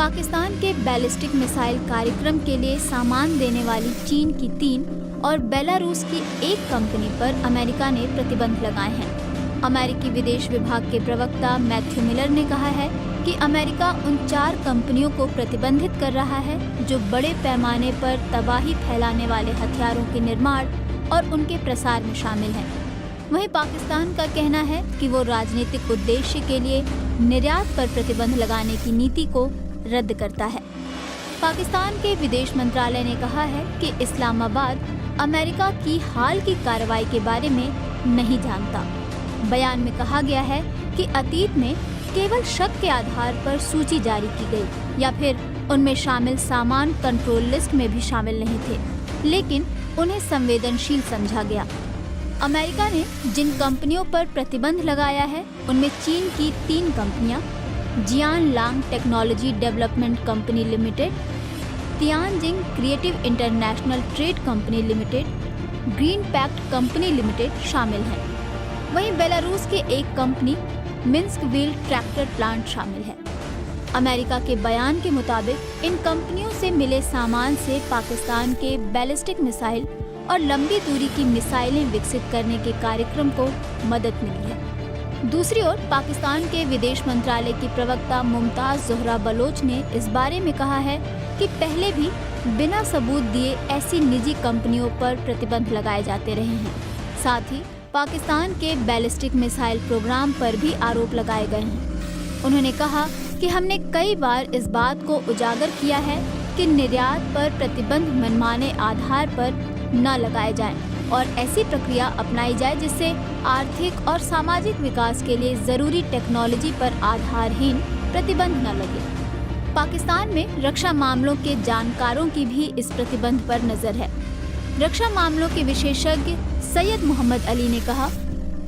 पाकिस्तान के ballistic missile कार्यक्रम के लिए सामान देने वाली चीन की 3 और बेलारूस की 1 कंपनी पर अमेरिका ने प्रतिबंध लगाए हैं। अमेरिकी विदेश विभाग के प्रवक्ता मैथ्यू मिलर ने कहा है कि अमेरिका उन 4 कंपनियों को प्रतिबंधित कर रहा है जो बड़े पैमाने पर तबाही फैलाने वाले हथियारों के निर्माण और उनके प्रसार में शामिल हैं। वहीं पाकिस्तान का कहना है कि वो राजनीतिक उद्देश्य के लिए निर्यात पर प्रतिबंध लगाने की नीति को रद्द करता है। पाकिस्तान के विदेश मंत्रालय ने कहा है कि इस्लामाबाद अमेरिका की हाल की कार्रवाई के बारे में नहीं जानता। बयान में कहा गया है कि अतीत में केवल शक के आधार पर सूची जारी की गई या फिर उनमें शामिल सामान कंट्रोल लिस्ट में भी शामिल नहीं थे, लेकिन उन्हें संवेदनशील समझा गया। अमेरिका ने जिन कंपनियों पर प्रतिबंध लगाया है उनमें चीन की 3 कंपनियां, Jian Long technology development company limited, Tianjin creative international trade company limited, green pact company limited शामिल हैं। वहीं बेलारूस की 1 company Minsk wheel tractor plant शामिल है। अमेरिका के बयान के मुताबिक इन कंपनियों से मिले सामान से पाकिस्तान के बैलिस्टिक मिसाइल और लंबी दूरी की मिसाइलें विकसित करने के कार्यक्रम को मदद मिली है। दूसरी ओर पाकिस्तान के विदेश मंत्रालय की प्रवक्ता मुमताज ज़ोहरा बलोच ने इस बारे में कहा है कि पहले भी बिना सबूत दिए ऐसी निजी कंपनियों पर प्रतिबंध लगाए जाते रहे हैं। साथ ही पाकिस्तान के बैलिस्टिक मिसाइल प्रोग्राम पर भी आरोप लगाए गए हैं। उन्होंने कहा कि हमने कई बार इस बात को उजागर किया है कि निर्यात पर प्रतिबंध मनमाने आधार पर न लगाए जाएं और ऐसी प्रक्रिया अपनाई जाए जिससे आर्थिक और सामाजिक विकास के लिए जरूरी टेक्नोलॉजी पर आधारहीन प्रतिबंध न लगे। पाकिस्तान में रक्षा मामलों के जानकारों की भी इस प्रतिबंध पर नजर है। रक्षा मामलों के विशेषज्ञ सैयद मोहम्मद अली ने कहा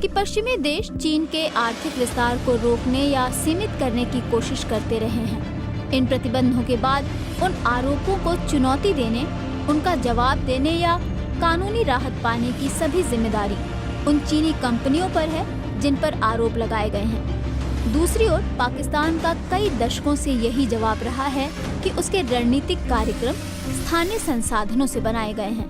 कि पश्चिमी देश चीन के आर्थिक विस्तार को रोकने या सीमित करने की कोशिश करते रहे हैं। इन प्रतिबंधों के बाद उन आरोपों को चुनौती देने, उनका जवाब देने या कानूनी राहत पाने की सभी जिम्मेदारी उन चीनी कंपनियों पर है जिन पर आरोप लगाए गए हैं। दूसरी ओर पाकिस्तान का कई दशकों से यही जवाब रहा है कि उसके रणनीतिक कार्यक्रम स्थानीय संसाधनों से बनाए गए हैं।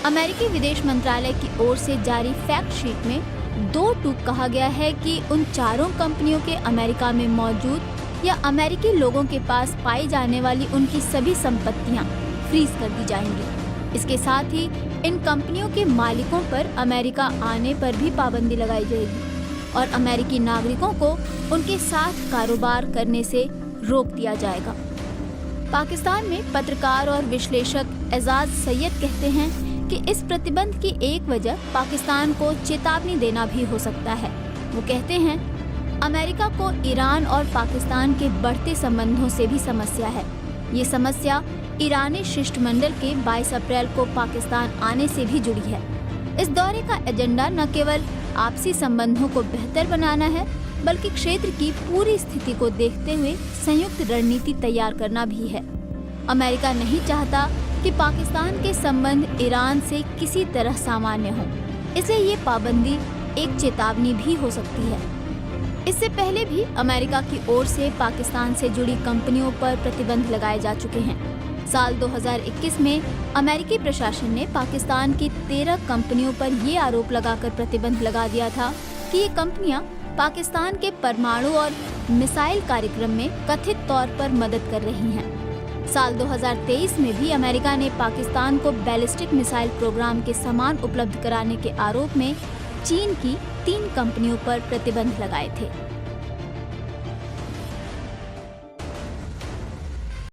अमेरिकी विदेश मंत्रालय की ओर से जारी फैक्ट शीट में 2 टूक कहा गया है कि उन 4 कंपनियों के अमेरिका में मौजूद या अमेरिकी लोगों के पास पाई जाने वाली उनकी सभी संपत्तियां फ्रीज कर दी जाएंगी। इसके साथ ही इन कंपनियों के मालिकों पर अमेरिका आने पर भी पाबंदी लगाई जाएगी और अमेरिकी नागरिकों को उनके साथ कारोबार करने से रोक दिया जाएगा। पाकिस्तान में पत्रकार और विश्लेषक एजाज सैयद कहते हैं कि इस प्रतिबंध की एक वजह पाकिस्तान को चेतावनी देना भी हो सकता है। वो कहते हैं, अमेरिका को ईरान और पाकिस्तान के बढ़ते संबंधों से भी समस्या है। ये समस्या ईरानी शिष्टमंडल के 22 अप्रैल को पाकिस्तान आने से भी जुड़ी है। इस दौरे का एजेंडा न केवल आपसी संबंधों को बेहतर बनाना है, बल्कि क्षेत्र की पूरी स्थिति को देखते हुए संयुक्त रणनीति तैयार करना भी है। अमेरिका नहीं चाहता कि पाकिस्तान के संबंध ईरान से किसी तरह सामान्य हो, इसलिए ये पाबंदी एक चेतावनी भी हो सकती है। इससे पहले भी अमेरिका की ओर से पाकिस्तान से जुड़ी कंपनियों पर प्रतिबंध लगाए जा चुके हैं। साल 2021 में अमेरिकी प्रशासन ने पाकिस्तान की 13 कंपनियों पर ये आरोप लगाकर प्रतिबंध लगा दिया था कि ये कंपनियां पाकिस्तान के परमाणु और मिसाइल कार्यक्रम में कथित तौर पर मदद कर रही हैं। साल 2023 में भी अमेरिका ने पाकिस्तान को बैलिस्टिक मिसाइल प्रोग्राम के सामान उपलब्ध कराने के आरोप में चीन की 3 कंपनियों पर प्रतिबंध लगाए थे।